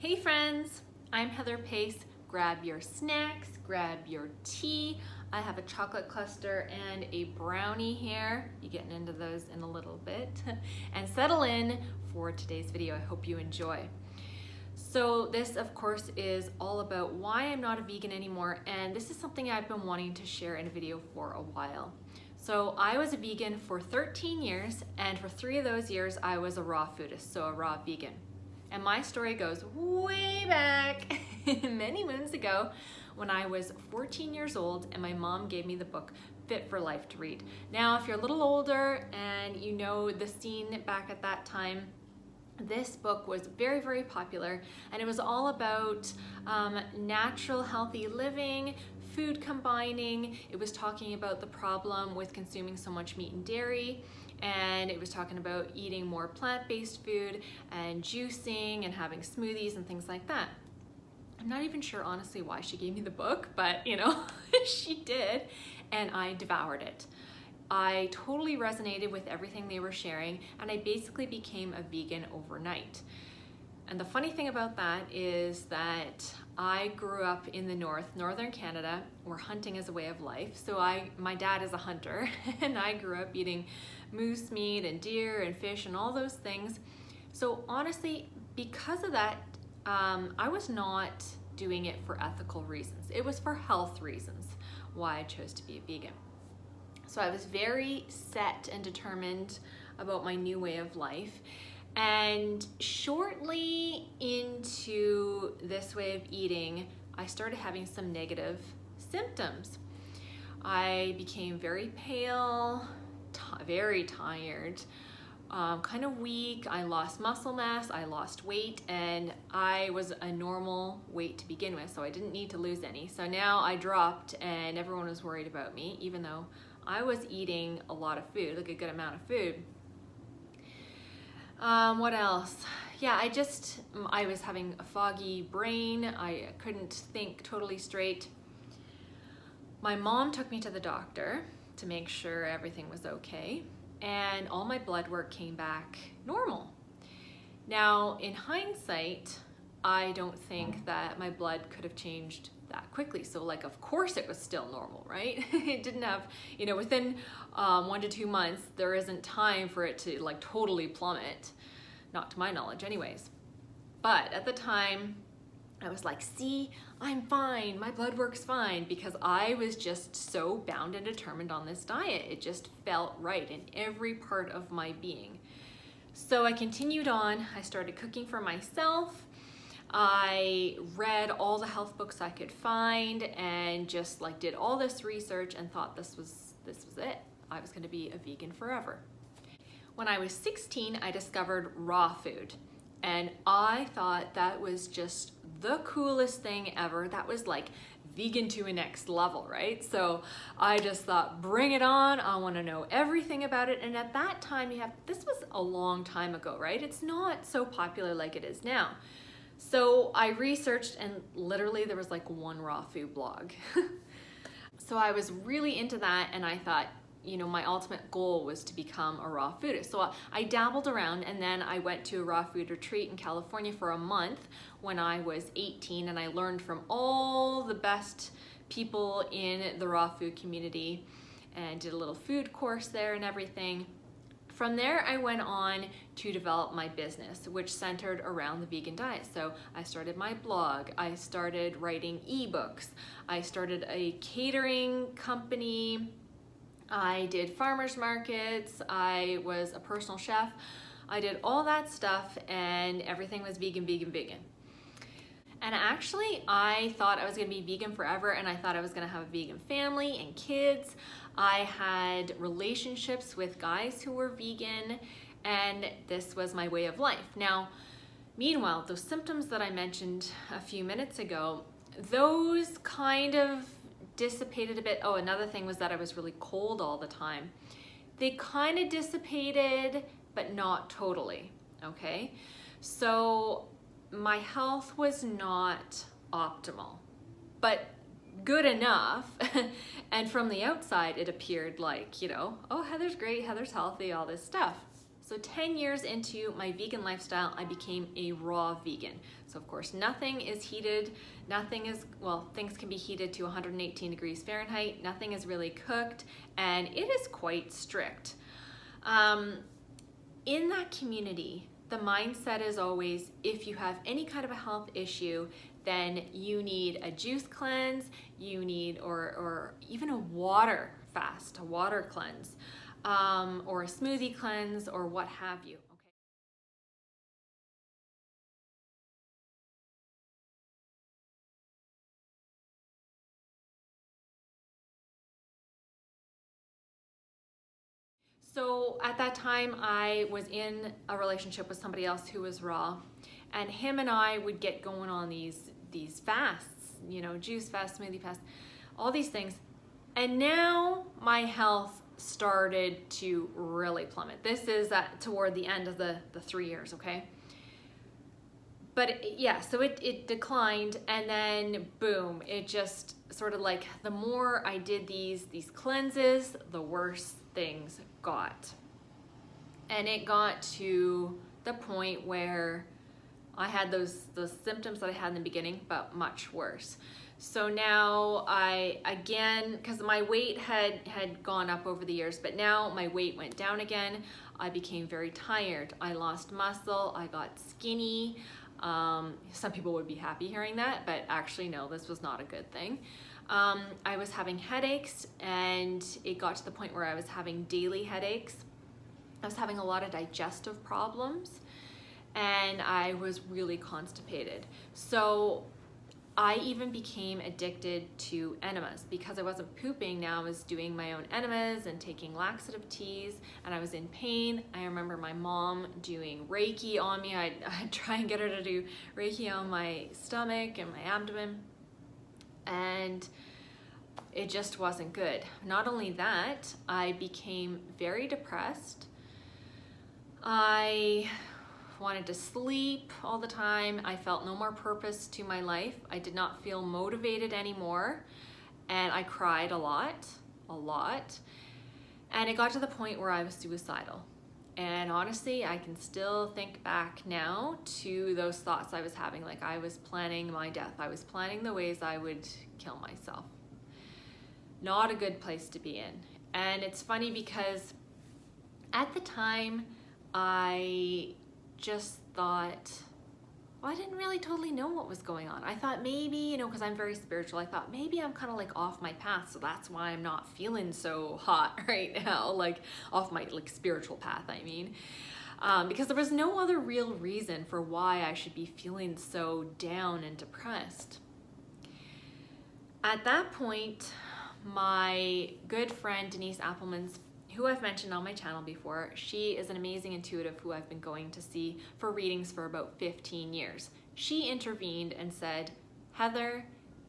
Hey friends, I'm Heather Pace. Grab your snacks, grab your tea. I have a chocolate cluster and a brownie here. Be getting into those in a little bit. And settle in for today's video. I hope you enjoy. So this of course is all about why I'm not a vegan anymore, and this is something I've been wanting to share in a video for a while. So I was a vegan for 13 years, and for 3 of those years I was a raw foodist, so a raw vegan. And my story goes way back many moons ago when I was 14 years old and my mom gave me the book Fit for Life to read. Now, if you're a little older and you know the scene back at that time, this book was very, very popular, and it was all about natural, healthy living, food combining. It was talking about the problem with consuming so much meat and dairy, and it was talking about eating more plant-based food and juicing and having smoothies and things like that. I'm not even sure honestly why she gave me the book, but you know, she did, and I devoured it. I totally resonated with everything they were sharing, and I basically became a vegan overnight. And the funny thing about that is that I grew up in the northern Canada, where hunting is a way of life. So my dad is a hunter, and I grew up eating moose meat and deer and fish and all those things. So honestly, because of that, I was not doing it for ethical reasons. It was for health reasons why I chose to be a vegan. So I was very set and determined about my new way of life. And shortly into this way of eating, I started having some negative symptoms. I became very pale, very tired, kind of weak. I lost muscle mass, I lost weight, and I was a normal weight to begin with, so I didn't need to lose any. So now I dropped and everyone was worried about me, even though I was eating a lot of food, like a good amount of food. What else? Yeah, I was having a foggy brain. I couldn't think totally straight. My mom took me to the doctor to make sure everything was okay, and all my blood work came back normal. Now, in hindsight, I don't think that my blood could have changed that quickly. So like, of course it was still normal, right? It didn't have, you know, within 1 to 2 months, there isn't time for it to like totally plummet. Not to my knowledge anyways. But at the time, I was like, see, I'm fine, my blood work's fine, because I was just so bound and determined on this diet. It just felt right in every part of my being. So I continued on. I started cooking for myself. I read all the health books I could find and just like did all this research and thought this was it. I was gonna be a vegan forever. When I was 16, I discovered raw food, and I thought that was just the coolest thing ever. That was like vegan to a next level, right? So I just thought, bring it on. I want to know everything about it. And at that time, this was a long time ago, right? It's not so popular like it is now. So I researched, and literally there was like one raw food blog. So I was really into that, and I thought, you know, my ultimate goal was to become a raw foodist. So I dabbled around, and then I went to a raw food retreat in California for a month when I was 18, and I learned from all the best people in the raw food community and did a little food course there and everything. From there, I went on to develop my business, which centered around the vegan diet. So I started my blog, I started writing ebooks, I started a catering company, I did farmers markets, I was a personal chef. I did all that stuff, and everything was vegan, vegan, vegan. And actually, I thought I was gonna be vegan forever, and I thought I was gonna have a vegan family and kids. I had relationships with guys who were vegan, and this was my way of life. Now, meanwhile, those symptoms that I mentioned a few minutes ago, those kind of dissipated a bit. Oh, another thing was that I was really cold all the time. They kind of dissipated, but not totally, okay? So my health was not optimal, but good enough. And from the outside, it appeared like, you know, oh, Heather's great, Heather's healthy, all this stuff. So 10 years into my vegan lifestyle, I became a raw vegan. So of course, nothing is heated, things can be heated to 118 degrees Fahrenheit, nothing is really cooked, and it is quite strict. In that community, the mindset is always, if you have any kind of a health issue, then you need a juice cleanse, you need, or even a water fast, a water cleanse, or a smoothie cleanse, or what have you. Okay. So at that time, I was in a relationship with somebody else who was raw, and him and I would get going on these fasts, juice fast, smoothie fast, all these things. And now my health started to really plummet. This is toward the end of the 3 years, okay? But so it declined, and then boom, it just sort of like, the more I did these cleanses, the worse things got. And it got to the point where I had those symptoms that I had in the beginning, but much worse. So now because my weight had gone up over the years, but now my weight went down again. I became very tired. I lost muscle. I got skinny. Some people would be happy hearing that, but actually no, this was not a good thing. I was having headaches, and it got to the point where I was having daily headaches. I was having a lot of digestive problems, and I was really constipated. So I even became addicted to enemas because I wasn't pooping. Now I was doing my own enemas and taking laxative teas, and I was in pain. I remember my mom doing Reiki on me. I'd try and get her to do Reiki on my stomach and my abdomen, and it just wasn't good. Not only that, I became very depressed. I wanted to sleep all the time. I felt no more purpose to my life. I did not feel motivated anymore, and I cried a lot. And it got to the point where I was suicidal. And honestly, I can still think back now to those thoughts I was having, like I was planning my death. I was planning the ways I would kill myself. Not a good place to be in. And it's funny because at the time, I just thought, well, I didn't really totally know what was going on. I thought maybe, because I'm very spiritual, I thought maybe I'm kind of like off my path, so that's why I'm not feeling so hot right now, like off my spiritual path, I mean. Because there was no other real reason for why I should be feeling so down and depressed. At that point, my good friend Denise Appelman's, who I've mentioned on my channel before, she is an amazing intuitive who I've been going to see for readings for about 15 years. She intervened and said, Heather,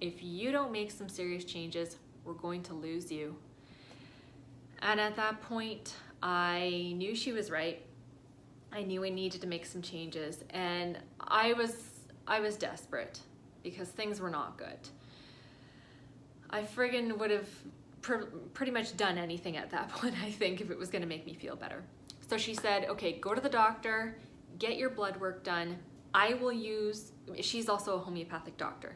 if you don't make some serious changes, we're going to lose you. And at that point, I knew she was right. I knew I needed to make some changes, and I was desperate because things were not good. I friggin' would have pretty much done anything at that point, I think, if it was going to make me feel better. So she said, okay, go to the doctor, get your blood work done. She's also a homeopathic doctor,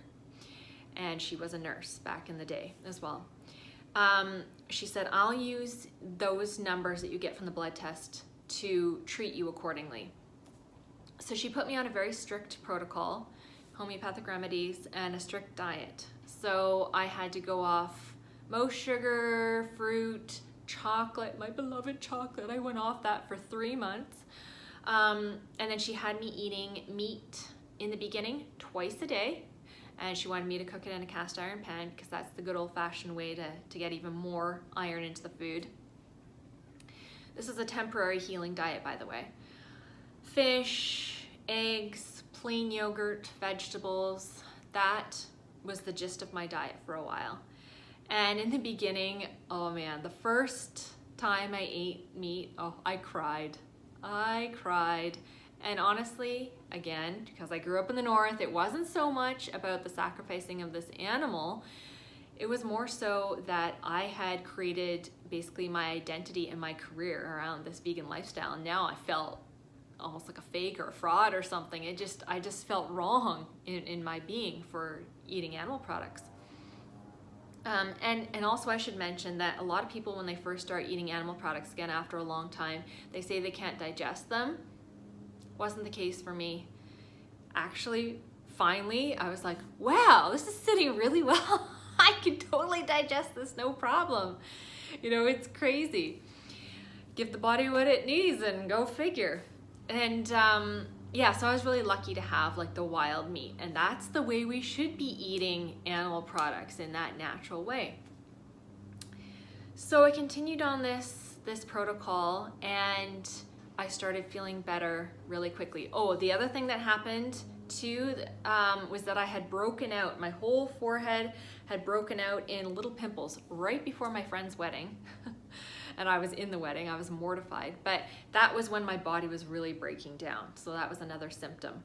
and she was a nurse back in the day as well. She said, I'll use those numbers that you get from the blood test to treat you accordingly. So she put me on a very strict protocol, homeopathic remedies, and a strict diet. So I had to go off most sugar, fruit, chocolate, my beloved chocolate. I went off that for 3 months. And then she had me eating meat in the beginning twice a day. And she wanted me to cook it in a cast iron pan because that's the good old-fashioned way to get even more iron into the food. This is a temporary healing diet, by the way. Fish, eggs, plain yogurt, vegetables. That was the gist of my diet for a while. And in the beginning, oh man, the first time I ate meat, I cried. And honestly, again, because I grew up in the north, it wasn't so much about the sacrificing of this animal. It was more so that I had created basically my identity and my career around this vegan lifestyle. And now I felt almost like a fake or a fraud or something. I just felt wrong in my being for eating animal products. And also I should mention that a lot of people, when they first start eating animal products, again, after a long time, they say they can't digest them. Wasn't the case for me. Actually, finally, I was like, wow, this is sitting really well. I can totally digest this, no problem. You know, it's crazy. Give the body what it needs and go figure. And yeah, so I was really lucky to have like the wild meat, and that's the way we should be eating animal products, in that natural way. So I continued on this protocol, and I started feeling better really quickly. Oh, the other thing that happened too was that I had broken out. My whole forehead had broken out in little pimples right before my friend's wedding. And I was in the wedding, I was mortified. But that was when my body was really breaking down. So that was another symptom.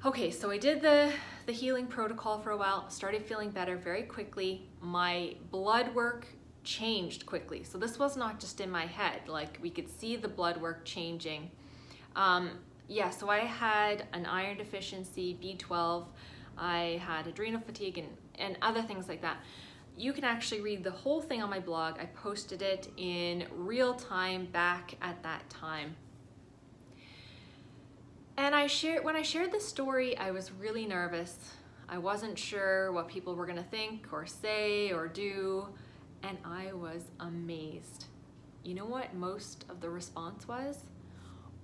Okay, so I did the healing protocol for a while, started feeling better very quickly. My blood work changed quickly. So this was not just in my head, like we could see the blood work changing. Yeah, so I had an iron deficiency, B12, I had adrenal fatigue and other things like that. You can actually read the whole thing on my blog. I posted it in real time back at that time. And when I shared this story, I was really nervous. I wasn't sure what people were gonna think or say or do, and I was amazed. You know what most of the response was?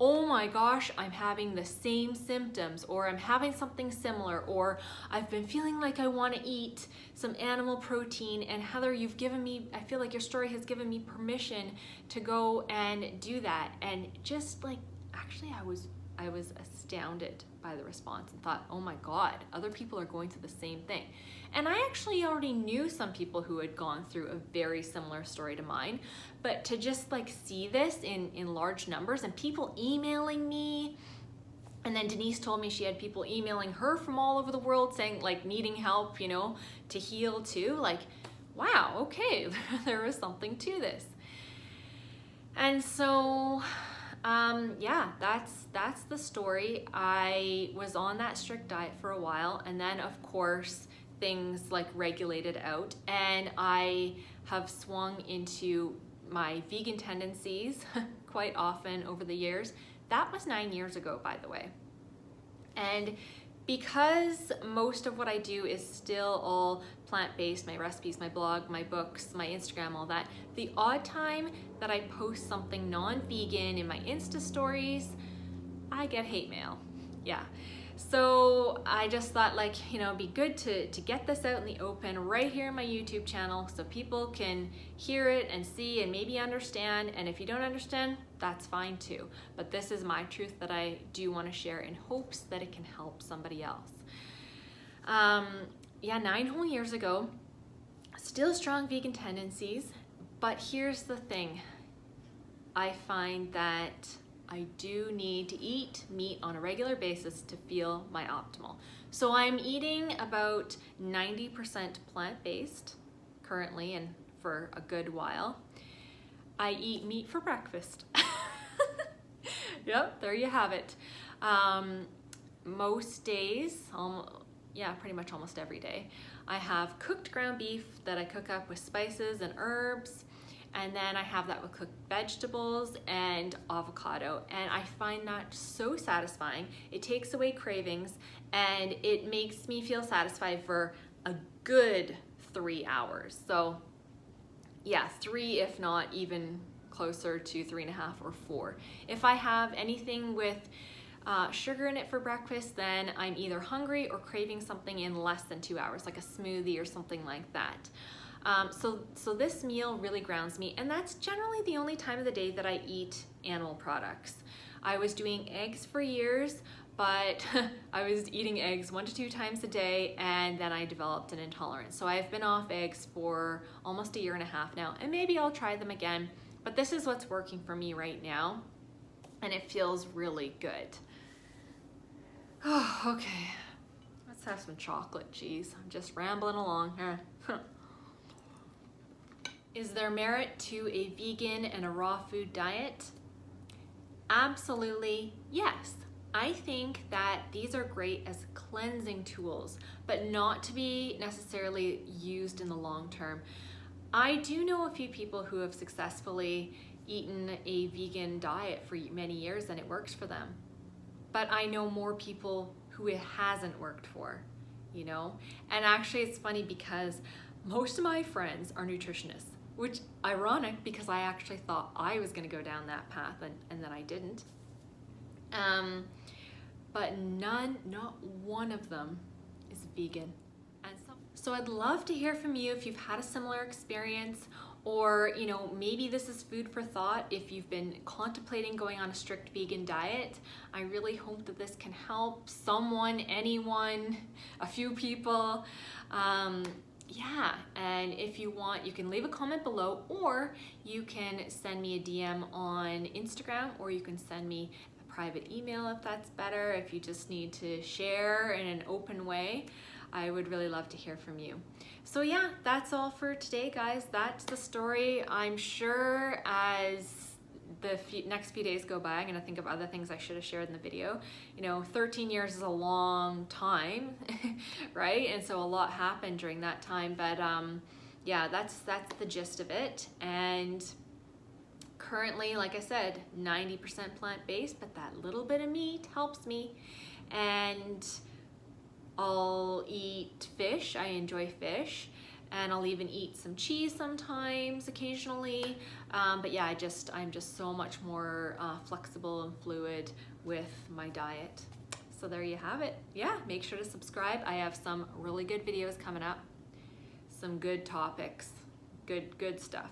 Oh my gosh, I'm having the same symptoms, or I'm having something similar, or I've been feeling like I want to eat some animal protein, and Heather, I feel like your story has given me permission to go and do that. And just like, actually I was astounded by the response and thought, oh my God, other people are going through the same thing. And I actually already knew some people who had gone through a very similar story to mine, but to just like see this in large numbers and people emailing me. And then Denise told me she had people emailing her from all over the world saying like needing help, you know, to heal too. Like, wow, okay, there is something to this. And so, yeah, that's the story. I was on that strict diet for a while, and then of course things like regulated out, and I have swung into my vegan tendencies quite often over the years. That was 9 years ago, by the way. And because most of what I do is still all plant-based, my recipes, my blog, my books, my Instagram, all that, the odd time that I post something non-vegan in my Insta stories, I get hate mail. Yeah. So I just thought, like, you know, it'd be good to get this out in the open right here in my YouTube channel so people can hear it and see and maybe understand. And if you don't understand, that's fine too. But this is my truth that I do want to share in hopes that it can help somebody else. Yeah, 9 whole years ago, still strong vegan tendencies, but here's the thing. I find that I do need to eat meat on a regular basis to feel my optimal. So I'm eating about 90% plant-based currently and for a good while. I eat meat for breakfast. Yep, there you have it. Most days, yeah, pretty much almost every day, I have cooked ground beef that I cook up with spices and herbs. And then I have that with cooked vegetables and avocado. And I find that so satisfying. It takes away cravings and it makes me feel satisfied for a good 3 hours. So yeah, 3, if not even closer to 3.5 or 4. If I have anything with sugar in it for breakfast, then I'm either hungry or craving something in less than 2 hours, like a smoothie or something like that. So this meal really grounds me, and that's generally the only time of the day that I eat animal products. I was doing eggs for years, but I was eating eggs 1 to 2 times a day, and then I developed an intolerance. So I've been off eggs for almost 1.5 years now, and maybe I'll try them again, but this is what's working for me right now, and it feels really good. Oh, okay. Let's have some chocolate cheese. I'm just rambling along here. Is there merit to a vegan and a raw food diet? Absolutely yes. I think that these are great as cleansing tools, but not to be necessarily used in the long term. I do know a few people who have successfully eaten a vegan diet for many years and it works for them. But I know more people who it hasn't worked for, you know? And actually it's funny because most of my friends are nutritionists, which ironic because I actually thought I was gonna go down that path and then I didn't. But not one of them is vegan. And so I'd love to hear from you if you've had a similar experience, or you know, maybe this is food for thought if you've been contemplating going on a strict vegan diet. I really hope that this can help someone, anyone, a few people. Yeah, and if you want, you can leave a comment below, or you can send me a DM on Instagram, or you can send me a private email if that's better, if you just need to share in an open way. I would really love to hear from you. So yeah, that's all for today, guys. That's the story. I'm sure as the next few days go by, I'm gonna think of other things I should have shared in the video. You know, 13 years is a long time, right? And so a lot happened during that time, but yeah, that's the gist of it. And currently, like I said, 90% plant-based, but that little bit of meat helps me. And I'll eat fish, I enjoy fish, and I'll even eat some cheese sometimes, occasionally. But yeah, I'm just so much more flexible and fluid with my diet. So there you have it. Yeah, make sure to subscribe. I have some really good videos coming up, some good topics, good stuff.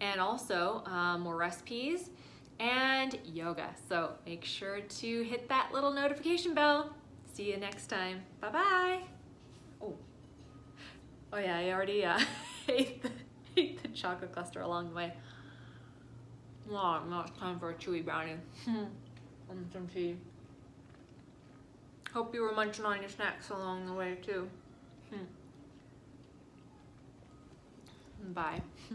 And also more recipes and yoga. So make sure to hit that little notification bell. See you next time. Bye-bye. Oh yeah, I already ate the chocolate cluster along the way. Oh, now it's time for a chewy brownie. And some tea. Hope you were munching on your snacks along the way too. Bye.